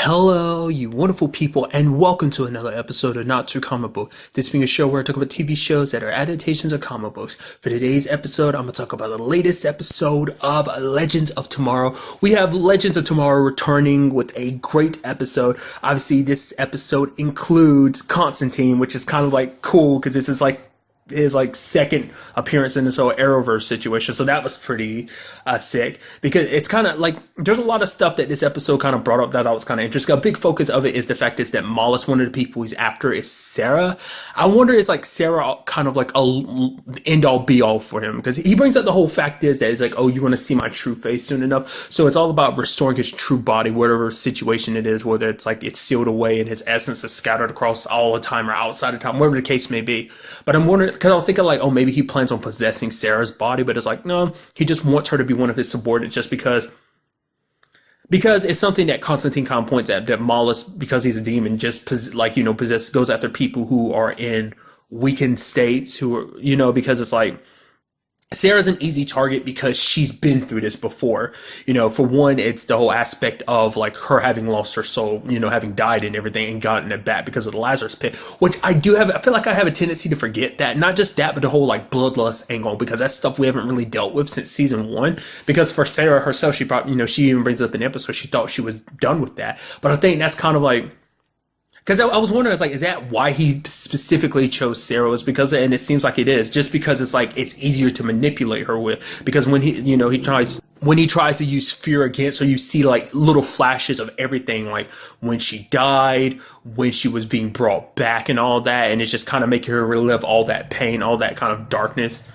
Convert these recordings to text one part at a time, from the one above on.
Hello, you wonderful people, and welcome to another episode of Not Too Comic Book. This being a show where I talk about TV shows that are adaptations of comic books. For today's episode, I'm going to talk about the latest episode of Legends of Tomorrow. We have Legends of Tomorrow returning with a great episode. Obviously, this episode includes Constantine, which is kind of like cool because this is like his second appearance in this whole Arrowverse situation, so that was pretty sick because it's kind of like there's a lot of stuff that this episode kind of brought up that I was kind of interested. A big focus of it is the fact is that Mollis, one of the people he's after, is Sarah. I wonder is like Sarah kind of like a end all be all for him because he brings up the whole fact is that it's like, oh, you want to see my true face soon enough, so it's all about restoring his true body, whatever situation it is, whether it's like it's sealed away and his essence is scattered across all the time or outside of time, whatever the case may be. But I'm wondering because I was thinking like, oh, maybe he plans on possessing Sarah's body, but it's like, no, he just wants her to be one of his subordinates just because it's something that Constantine kind of points at, that Mollis, because he's a demon, just goes after people who are in weakened states, who are, because it's like, Sarah's an easy target because she's been through this before. For one, it's the whole aspect of like her having lost her soul, having died and everything and gotten it back because of the Lazarus pit, which I feel like I have a tendency to forget that. Not just that, but the whole like bloodlust angle, because that's stuff we haven't really dealt with since season 1. Because for Sarah herself, she probably, she even brings up in the episode, she thought she was done with that. But I think that's kind of like, because I was wondering, it's like, is that why he specifically chose Sarah? Is because, and it seems like it is, just because it's like it's easier to manipulate her with. Because when he tries to use fear against her, you see like little flashes of everything, like when she died, when she was being brought back, and all that, and it's just kind of making her relive all that pain, all that kind of darkness.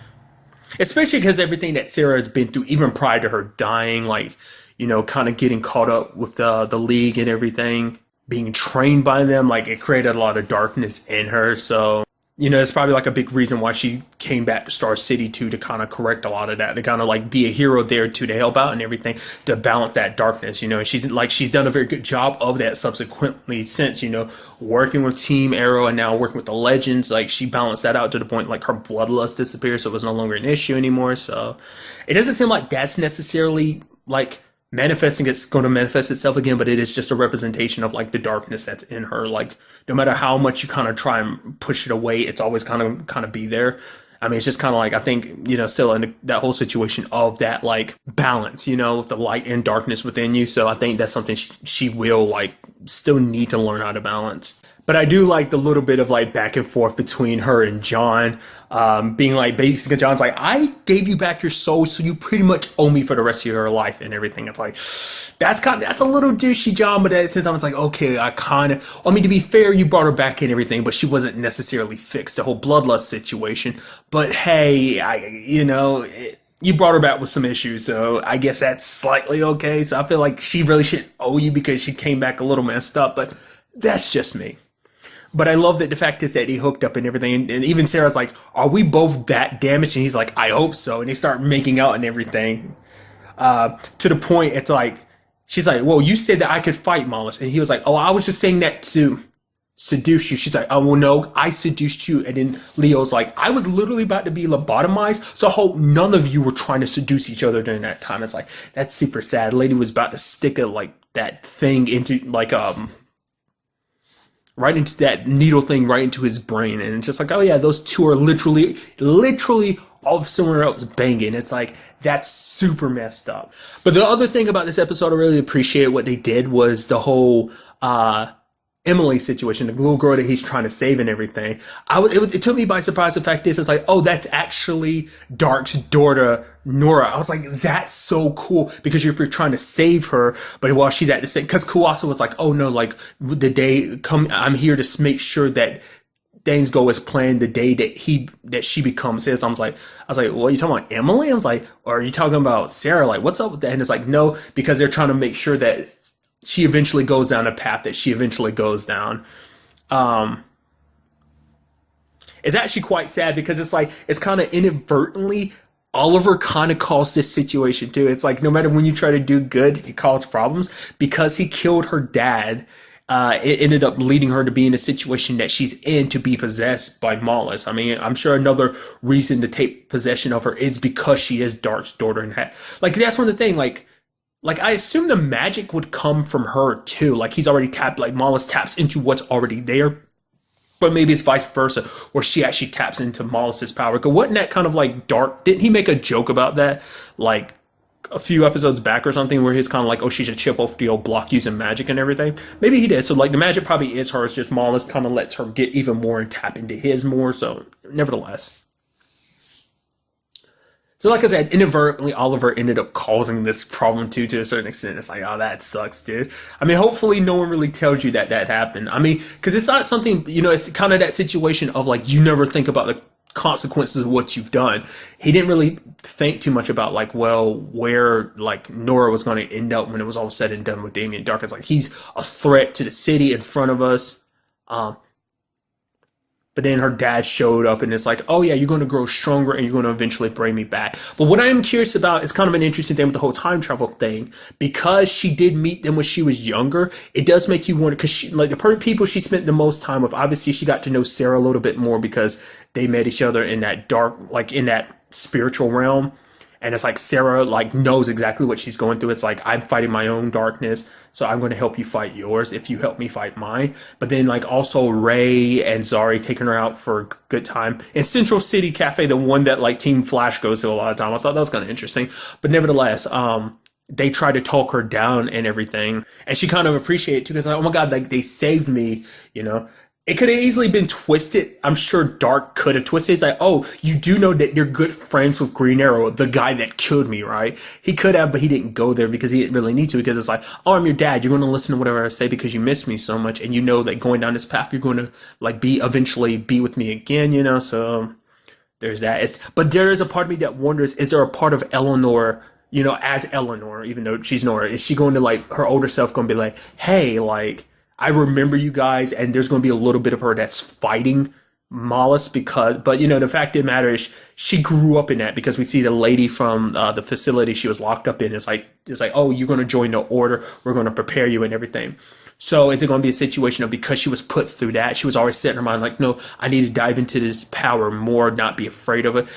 Especially because everything that Sarah has been through, even prior to her dying, like kind of getting caught up with the League and everything, being trained by them, like it created a lot of darkness in her. So, it's probably like a big reason why she came back to Star City too, to kind of correct a lot of that, to kind of like be a hero there too, to help out and everything, to balance that darkness, and she's done a very good job of that subsequently since, working with Team Arrow and now working with the Legends. Like she balanced that out to the point like her bloodlust disappeared, so it was no longer an issue anymore. So it doesn't seem like that's necessarily like it's going to manifest itself again, but it is just a representation of like the darkness that's in her. Like no matter how much you kind of try and push it away, it's always kind of be there. I mean, it's just kind of like, I think, still in that whole situation of that like balance, with the light and darkness within you. So I think that's something she will like still need to learn how to balance. But I do like the little bit of like back and forth between her and John, being like, basically John's like, I gave you back your soul, so you pretty much owe me for the rest of your life and everything. It's like, that's a little douchey, John, but at the same time, it's like, okay, to be fair, you brought her back and everything, but she wasn't necessarily fixed, the whole bloodlust situation. But hey, you brought her back with some issues, so I guess that's slightly okay. So I feel like she really shouldn't owe you because she came back a little messed up, but that's just me. But I love that the fact is that he hooked up and everything. And even Sarah's like, are we both that damaged? And he's like, I hope so. And they start making out and everything. To the point, it's like, she's like, well, you said that I could fight, Mollis. And he was like, oh, I was just saying that to seduce you. She's like, oh, well, no, I seduced you. And then Leo's like, I was literally about to be lobotomized, so I hope none of you were trying to seduce each other during that time. It's like, that's super sad. The lady was about to stick that thing into right into that needle thing, right into his brain. And it's just like, oh yeah, those two are literally off somewhere else banging. It's like, that's super messed up. But the other thing about this episode I really appreciate what they did was the whole Emily situation, the little girl that he's trying to save and everything. It took me by surprise. The fact is, it's like, oh, that's actually Dark's daughter, Nora. I was like, that's so cool, because you're trying to save her, but while she's at the same, because Kuwasa was like, oh no, like the day come, I'm here to make sure that things go as planned the day that she becomes his. I was like, what are you talking about, Emily? I was like, or are you talking about Sarah? Like, what's up with that? And it's like, no, because they're trying to make sure that she eventually goes down a path that she eventually goes down. It's actually quite sad because it's like, it's kind of inadvertently, Oliver kind of caused this situation too. It's like, no matter when you try to do good, you cause problems. Because he killed her dad, it ended up leading her to be in a situation that she's in, to be possessed by Mollis. I mean, I'm sure another reason to take possession of her is because she is Dark's daughter. And like, that's one of the things, like, like I assume the magic would come from her too. Like he's already tapped, like Mollis taps into what's already there, but maybe it's vice versa, where she actually taps into Mollis's power. Cause wasn't that kind of like dark? Didn't he make a joke about that, like a few episodes back or something, where he's kind of like, "Oh, she's a chip off the old block using magic and everything." Maybe he did. So like the magic probably is hers. Just Mollis kind of lets her get even more and tap into his more. So nevertheless. So, like I said, inadvertently, Oliver ended up causing this problem too, to a certain extent. It's like, oh, that sucks, dude. I mean, hopefully, no one really tells you that that happened. I mean, because it's not something, it's kind of that situation of like, you never think about the consequences of what you've done. He didn't really think too much about like, well, where like Nora was going to end up when it was all said and done with Damien Dark. It's like, he's a threat to the city in front of us. But then her dad showed up and it's like, oh yeah, you're going to grow stronger and you're going to eventually bring me back. But what I am curious about is kind of an interesting thing with the whole time travel thing. Because she did meet them when she was younger, it does make you wonder, because she, like the people she spent the most time with, obviously she got to know Sarah a little bit more because they met each other in that dark, like in that spiritual realm. And it's like Sarah like knows exactly what she's going through. It's like, I'm fighting my own darkness, so I'm going to help you fight yours if you help me fight mine. But then like also Ray and Zari taking her out for a good time in Central City Cafe, the one that like Team Flash goes to a lot of time. I thought that was kind of interesting. But nevertheless, they try to talk her down and everything. And she kind of appreciated it too, because like, oh my God, like they saved me, It could have easily been twisted. I'm sure Dark could have twisted. It's like, oh, you do know that you're good friends with Green Arrow, the guy that killed me, right? He could have, but he didn't go there because he didn't really need to, because it's like, oh, I'm your dad. You're going to listen to whatever I say because you miss me so much. And you know that going down this path, you're going to like eventually be with me again, So there's that. But there is a part of me that wonders, is there a part of Eleanor, as Eleanor, even though she's Nora, is she going to like, her older self going to be like, hey, like, I remember you guys, and there's going to be a little bit of her that's fighting Mollis but the fact of the matter is she grew up in that, because we see the lady from the facility she was locked up in. It's like, oh, you're going to join the order. We're going to prepare you and everything. So is it going to be a situation of, because she was put through that, she was always set in her mind like, no, I need to dive into this power more, not be afraid of it.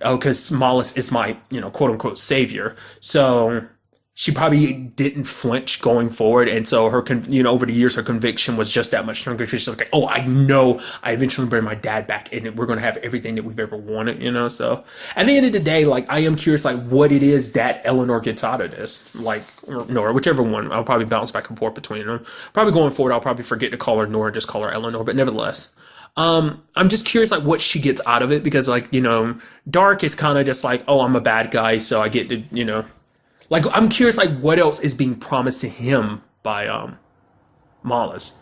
Because Mollis is my, quote unquote savior. So she probably didn't flinch going forward. And so her, over the years, her conviction was just that much stronger, because she's like, oh, I know I eventually bring my dad back and we're going to have everything that we've ever wanted, So at the end of the day, like, I am curious, like, what it is that Eleanor gets out of this, like, or Nora, whichever one. I'll probably bounce back and forth between them. Probably going forward, I'll probably forget to call her Nora, just call her Eleanor. But nevertheless, I'm just curious, like, what she gets out of it, because, like, Dark is kind of just like, oh, I'm a bad guy, so I get to, like, I'm curious, like, what else is being promised to him by Mollis.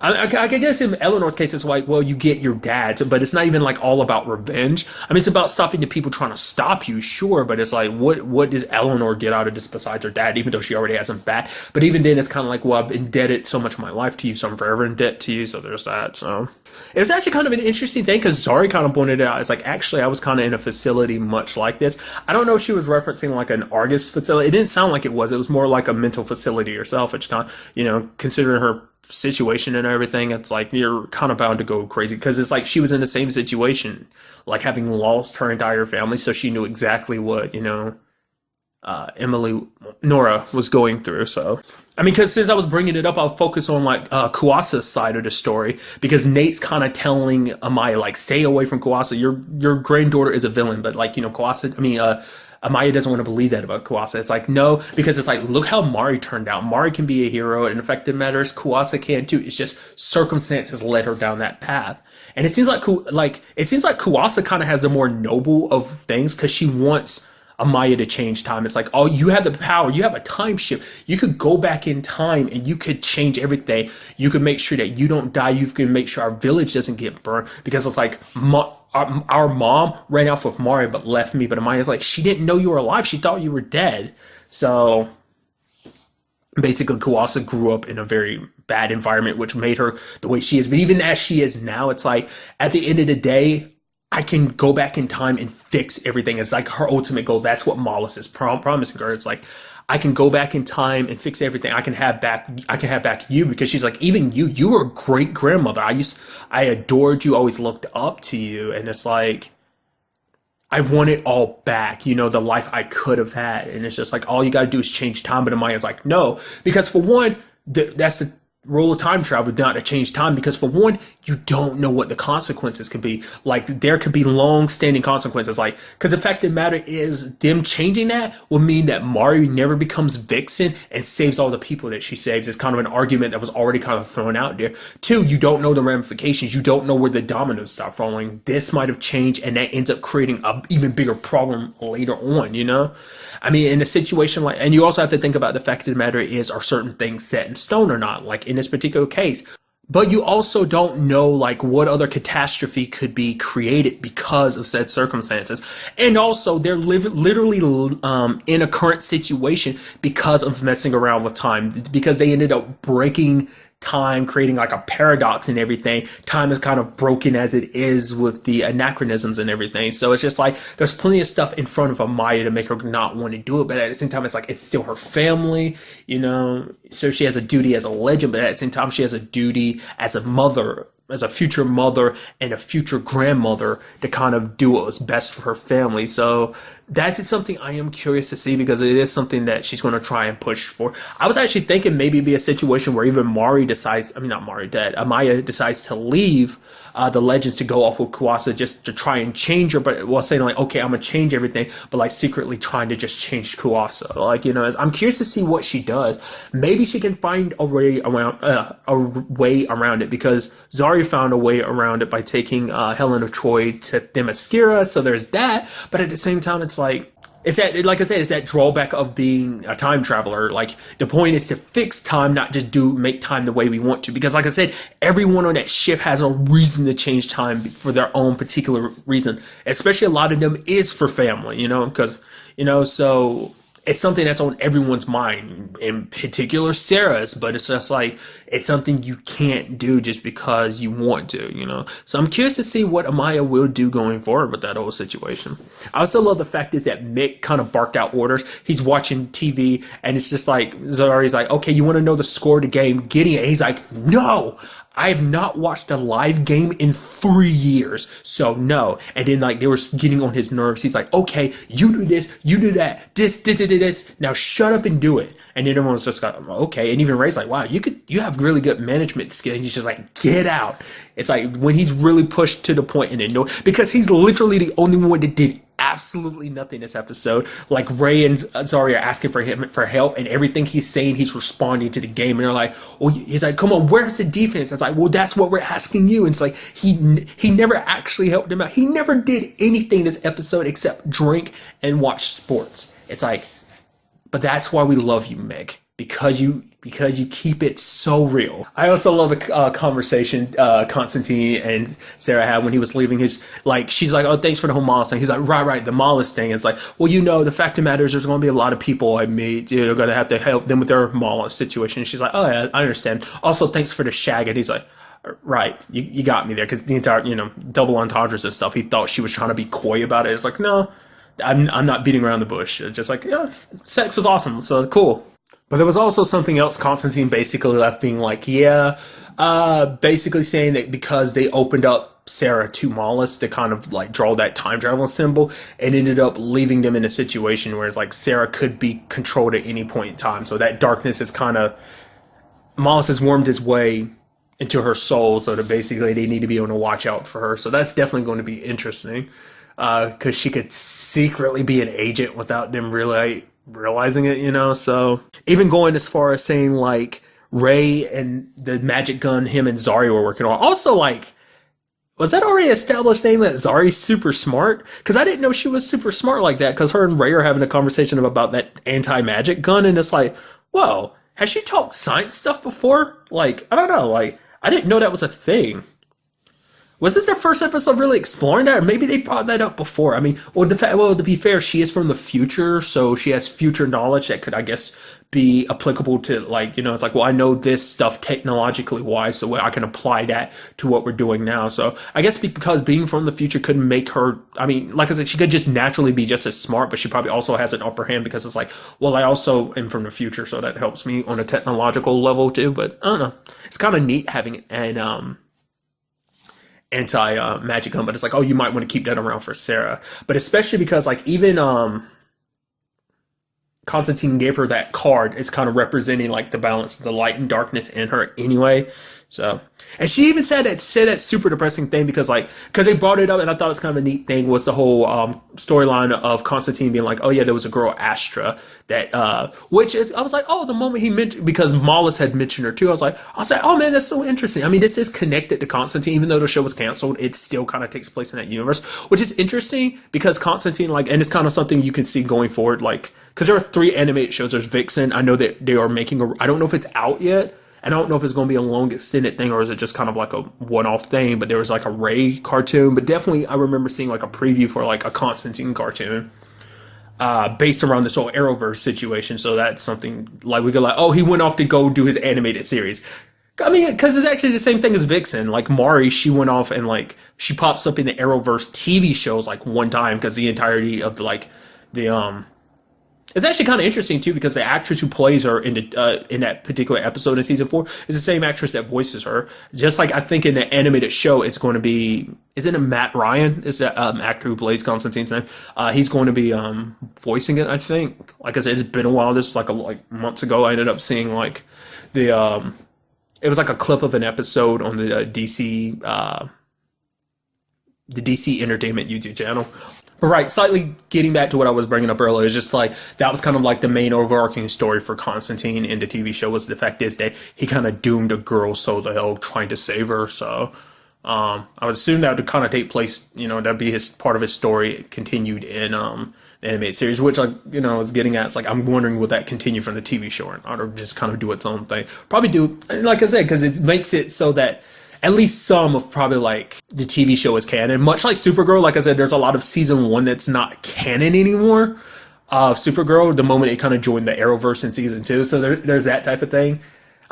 I guess in Eleanor's case, it's like, well, you get your dad, but it's not even like all about revenge. I mean, it's about stopping the people trying to stop you, sure, but it's like, what does Eleanor get out of this besides her dad, even though she already has him back? But even then, it's kind of like, well, I've indebted so much of my life to you, so I'm forever in debt to you, so there's that. So it was actually kind of an interesting thing, because Zari kind of pointed it out. It's like, actually, I was kind of in a facility much like this. I don't know if she was referencing like an Argus facility. It didn't sound like it was. It was more like a mental facility herself, which kind of, considering her situation and everything, it's like you're kind of bound to go crazy, because it's like she was in the same situation, like having lost her entire family, so she knew exactly what Nora was going through. So I mean, because since I was bringing it up, I'll focus on like Kuasa's side of the story, because Nate's kind of telling Amaya, like, stay away from Kuasa. Your granddaughter is a villain, but like, Kuasa, Amaya doesn't want to believe that about Kuasa. It's like, no, because it's like, look how Mari turned out. Mari can be a hero, and effective matters. Kuasa can too. It's just circumstances led her down that path. And it seems like Kuasa kind of has the more noble of things, because she wants Amaya to change time. It's like, oh, you have the power. You have a time shift. You could go back in time and you could change everything. You could make sure that you don't die. You can make sure our village doesn't get burned, because it's like, our mom ran off with Mari but left me. But Amaya's like, she didn't know you were alive. She thought you were dead. So basically, Kuasa grew up in a very bad environment, which made her the way she is. But even as she is now, it's like, at the end of the day, I can go back in time and fix everything. It's like her ultimate goal. That's what Mollis is promising her. It's like, I can go back in time and fix everything. I can have back you, because she's like, even you were a great grandmother. I adored you, always looked up to you. And it's like, I want it all back, you know, the life I could have had. And it's just like, all you got to do is change time. But Amaya's like, no, because for one, that's the rule of time travel, not to change time, because for one, you don't know what the consequences could be. Like, there could be long-standing consequences. Like, because the fact of the matter is, them changing that will mean that Mari never becomes Vixen and saves all the people that she saves. It's kind of an argument that was already kind of thrown out there. Two, you don't know the ramifications. You don't know where the dominoes start falling. This might have changed, and that ends up creating an even bigger problem later on, you know? I mean, in a situation like, and you also have to think about the fact of the matter is, are certain things set in stone or not? Like in this particular case. But you also don't know, like, what other catastrophe could be created because of said circumstances. And also, they're literally in a current situation because of messing around with time, because they ended up breaking time, creating like a paradox and everything. Time is kind of broken as it is with the anachronisms and everything. So it's just like, there's plenty of stuff in front of Amaya to make her not want to do it. But at the same time, it's like, it's still her family, you know? So she has a duty as a legend, but at the same time, she has a duty as a mother, as a future mother and a future grandmother, to kind of do what was best for her family. So that is something I am curious to see, because it is something that she's going to try and push for. I was actually thinking maybe it'd be a situation where even Mari decides, I mean, not Mari, that Amaya decides to leave the legends to go off with Kuwasa just to try and change her, but while saying like, okay, I'm gonna change everything, but like secretly trying to just change Kuwasa. Like, you know, I'm curious to see what she does. Maybe she can find a way around it, because Zari found a way around it by taking Helen of Troy to Themyscira, so there's that. But at the same time, it's like, it's that, like I said, it's that drawback of being a time traveler. Like, the point is to fix time, not just make time the way we want to. Because like I said, everyone on that ship has a reason to change time for their own particular reason. Especially a lot of them is for family, you know, because, you know, so it's something that's on everyone's mind, in particular Sarah's, but it's just like, it's something you can't do just because you want to, you know? So I'm curious to see what Amaya will do going forward with that whole situation. I also love the fact is that Mick kind of barked out orders. He's watching TV, and it's just like, Zari's like, okay, you want to know the score of the game? Getting it. He's like, no! I have not watched a live game in 3 years, so no. And then like they were getting on his nerves. He's like, okay, you do this, you do that, this. Now shut up and do it. And then everyone's just like, okay. And even Ray's like, wow, you have really good management skills. And he's just like, get out. It's like when he's really pushed to the point, and then no, because he's literally the only one that did absolutely nothing this episode. Like Ray and Zari are asking for him for help, and everything he's saying, he's responding to the game. And they're like, well, he's like, come on, where's the defense? It's like, well, that's what we're asking you. And it's like, he never actually helped him out. He never did anything this episode except drink and watch sports. It's like, but that's why we love you, Meg. Because you keep it so real. I also love the conversation Constantine and Sarah had when he was leaving his, like, she's like, oh, thanks for the whole Mollis thing. He's like, right, the Mollis thing. It's like, well, you know, the fact of the matter is there's going to be a lot of people I meet, you know, going to have to help them with their Mollis situation. And she's like, oh, yeah, I understand. Also, thanks for the shag. And he's like, right, you got me there. Because the entire, you know, double entendres and stuff, he thought she was trying to be coy about it. It's like, no, I'm not beating around the bush. It's just like, yeah, sex is awesome, so cool. But there was also something else Constantine basically left being like, yeah, basically saying that because they opened up Sarah to Mollis to kind of like draw that time travel symbol, and ended up leaving them in a situation where it's like Sarah could be controlled at any point in time. So that darkness is kind of, Mollis has wormed his way into her soul, so that basically they need to be on the watch out for her. So that's definitely going to be interesting, because she could secretly be an agent without them really realizing it, you know. So even going as far as saying like Ray and the magic gun him and Zari were working on. Also, like, was that already established name that Zari's super smart? Because I didn't know she was super smart like that, because her and Ray are having a conversation about that anti-magic gun, and it's like, whoa, has she talked science stuff before? Like, I don't know, like, I didn't know that was a thing. Was this their first episode really exploring that? Or maybe they brought that up before. I mean, well, to be fair, she is from the future, so she has future knowledge that could, I guess, be applicable to, like, you know, it's like, well, I know this stuff technologically wise, so I can apply that to what we're doing now. So I guess because being from the future could make her, I mean, like I said, she could just naturally be just as smart, but she probably also has an upper hand because it's like, well, I also am from the future, so that helps me on a technological level too. But I don't know. It's kind of neat having anti-magic gun, but it's like, oh, you might want to keep that around for Sarah. But especially because like even Constantine gave her that card, it's kind of representing like the balance, the light and darkness in her anyway. So, and she even said that super depressing thing because they brought it up, and I thought it's kind of a neat thing was the whole storyline of Constantine being like, oh yeah, there was a girl Astra that which I was like, oh, the moment he mentioned, because Mollis had mentioned her too, I was like, oh man, that's so interesting. I mean, this is connected to Constantine, even though the show was canceled, it still kind of takes place in that universe, which is interesting because Constantine, like, and it's kind of something you can see going forward, like, because there are 3 animated shows. There's Vixen. I know that they are making I don't know if it's out yet. I don't know if it's going to be a long extended thing or is it just kind of like a one-off thing, but there was like a Ray cartoon, but definitely I remember seeing like a preview for like a Constantine cartoon based around this whole Arrowverse situation. So that's something like we could like, oh, he went off to go do his animated series. I mean, because it's actually the same thing as Vixen. Like Mari, she went off and like she pops up in the Arrowverse TV shows like one time because the entirety of the it's actually kind of interesting too because the actress who plays her in that particular episode in season 4 is the same actress that voices her. Just like I think in the animated show, it's going to be, isn't it Matt Ryan? Is that actor who plays Constantine's name? He's going to be voicing it. I think. Like I said, it's been a while. This is like months ago. I ended up seeing like the it was like a clip of an episode on the DC Entertainment YouTube channel. But right, slightly getting back to what I was bringing up earlier, is just like that was kind of like the main overarching story for Constantine in the TV show was the fact is that he kind of doomed a girl so the hell trying to save her. So I would assume that would kind of take place, that'd be his part of his story continued in the animated series, which I was getting at. It's like I'm wondering will that continue from the TV show or just kind of do its own thing. Probably do, like I said, because it makes it so that at least some of probably like the TV show is canon. Much like Supergirl, like I said, there's a lot of season 1 that's not canon anymore. Supergirl, the moment it kind of joined the Arrowverse in season 2, so there's that type of thing.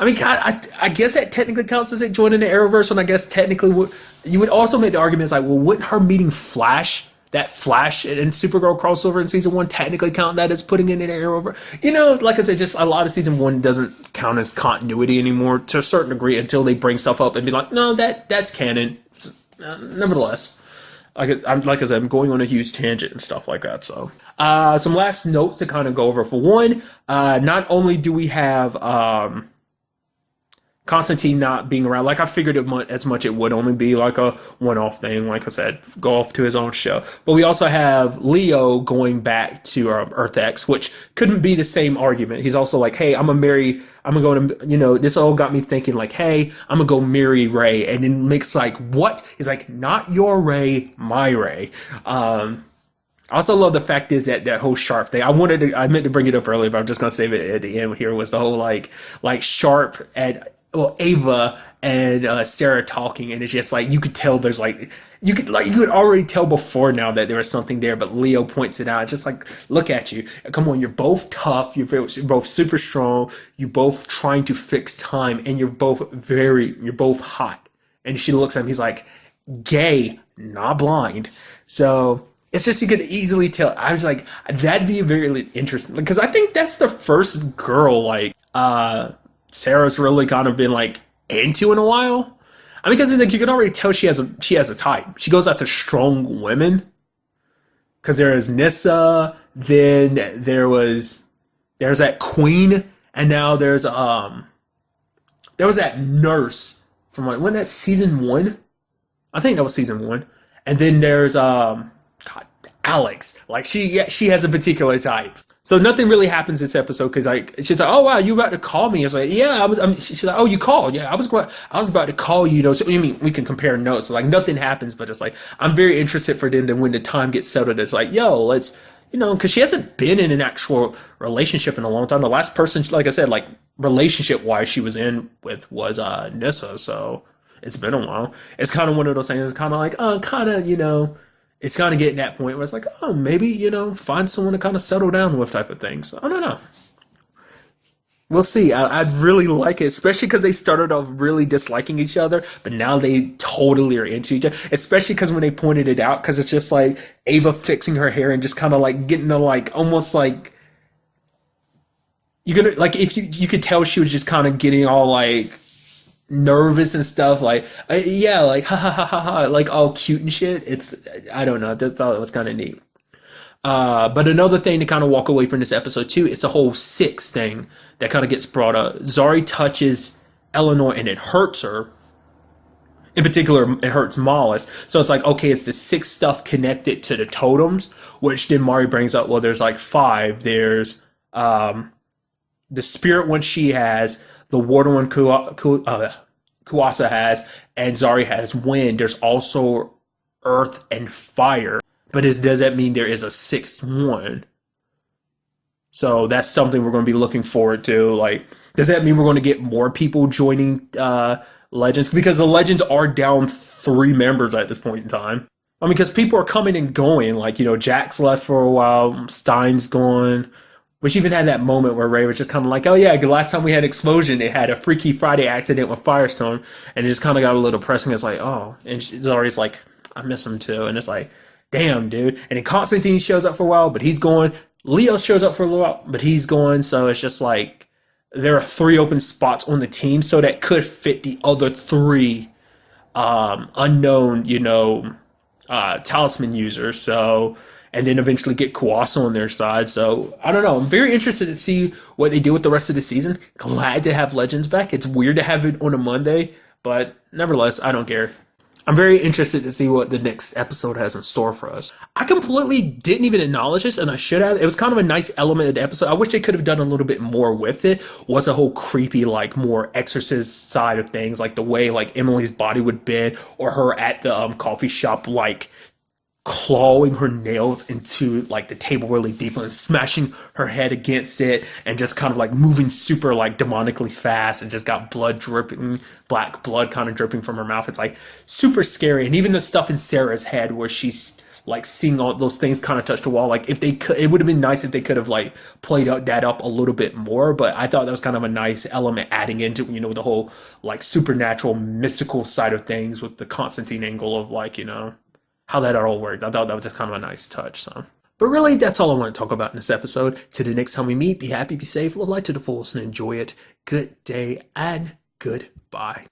I mean, I guess that technically counts as it joining the Arrowverse, and I guess technically you would also make the argument like, well, wouldn't her meeting Flash, that Flash and Supergirl crossover in season 1 technically count that as putting it in the Arrowverse? Like I said, just a lot of season 1 doesn't count as continuity anymore to a certain degree until they bring stuff up and be like, no, that's canon. Nevertheless, like I said, I'm going on a huge tangent and stuff like that. So, some last notes to kind of go over. For one, not only do we have Constantine not being around, like I figured as much it would only be like a one-off thing, like I said, go off to his own show. But we also have Leo going back to Earth X, which couldn't be the same argument. He's also like, hey, I'm gonna go to, this all got me thinking like, hey, I'm gonna go marry Ray. And then Mick's like, what? He's like, not your Ray, my Ray. I also love the fact is that whole Sharp thing. I meant to bring it up earlier, but I'm just gonna save it at the end here, was the whole like Sharp and Ava and Sarah talking, and it's just like you could tell there's like you could already tell before now that there was something there, but Leo points it out. It's just like, look at you, come on, you're both tough, you're both super strong, you're both trying to fix time, and you're both hot. And she looks at him, he's like, gay, not blind. So it's just, you could easily tell. I was like, that'd be very interesting because I think that's the first girl like Sarah's really kind of been like into in a while. I mean, because it's like you can already tell she has a type. She goes after strong women. Because there is Nyssa, then there's that Queen, and now there was that nurse from like, wasn't that season 1? I think that was season 1. And then there's Alex. Like she has a particular type. So nothing really happens this episode because like she's like, oh wow, you about to call me? I was like, yeah, she's like, oh, you called? Yeah, I was about to call you. So I mean, we can compare notes. So like nothing happens, but it's like I'm very interested for them to when the time gets settled. It's like, yo, let's because she hasn't been in an actual relationship in a long time. The last person, like I said, like relationship wise, she was in with was Nyssa. So it's been a while. It's kind of one of those things. It's kind of like it's kind of getting that point where it's like, oh, maybe, find someone to kind of settle down with type of thing. So I don't know. We'll see. I'd really like it, especially because they started off really disliking each other, but now they totally are into each other, especially because when they pointed it out, because it's just like Ava fixing her hair and just kind of like getting to like, almost like, you're gonna, like, if you could tell she was just kind of getting all like, nervous and stuff, like yeah, like ha ha ha ha ha, like all cute and shit. It's I don't know. I thought it was kind of neat. But another thing to kind of walk away from this episode too, it's the whole six thing that kind of gets brought up. Zari touches Eleanor and it hurts her. In particular, it hurts Mollis. So it's like, okay, it's the six stuff connected to the totems, which then Mari brings up, well, there's like five. There's the spirit one she has, the water one Kuasa has, and Zari has wind. There's also earth and fire. But does that mean there is a sixth one? So that's something we're going to be looking forward to. Like, does that mean we're going to get more people joining Legends? Because the Legends are down 3 members at this point in time. I mean, because people are coming and going. Like, you know, Jack's left for a while. Stein's gone. Which even had that moment where Ray was just kind of like, oh yeah, the last time we had Explosion, it had a Freaky Friday accident with Firestorm. And it just kind of got a little pressing. It's like, oh. And Zari's like, I miss him too. And it's like, damn, dude. And then Constantine shows up for a while, but he's gone. Leo shows up for a little while, but he's gone. So it's just like there are 3 open spots on the team, so that could fit the other 3 unknown, you know, talisman users. So, and then eventually get Kuasa on their side. So I don't know. I'm very interested to see what they do with the rest of the season. Glad to have Legends back. It's weird to have it on a Monday, but nevertheless, I don't care. I'm very interested to see what the next episode has in store for us. I completely didn't even acknowledge this, and I should have. It was kind of a nice element of the episode. I wish they could have done a little bit more with it. Was a whole creepy, like, more exorcist side of things, like the way, like, Emily's body would bend, or her at the coffee shop, like, clawing her nails into like the table really deeply and smashing her head against it and just kind of like moving super like demonically fast and just got blood dripping, black blood kind of dripping from her mouth. It's like super scary. And even the stuff in Sarah's head where she's like seeing all those things kind of touch the wall, like if they could, it would have been nice if they could have like played that up a little bit more. But I thought that was kind of a nice element adding into, you know, the whole like supernatural mystical side of things with the Constantine angle of like, you know, how that all worked. I thought that was just kind of a nice touch. So, but really, that's all I want to talk about in this episode. Till the next time we meet, be happy, be safe, live life to the fullest, and enjoy it. Good day and goodbye.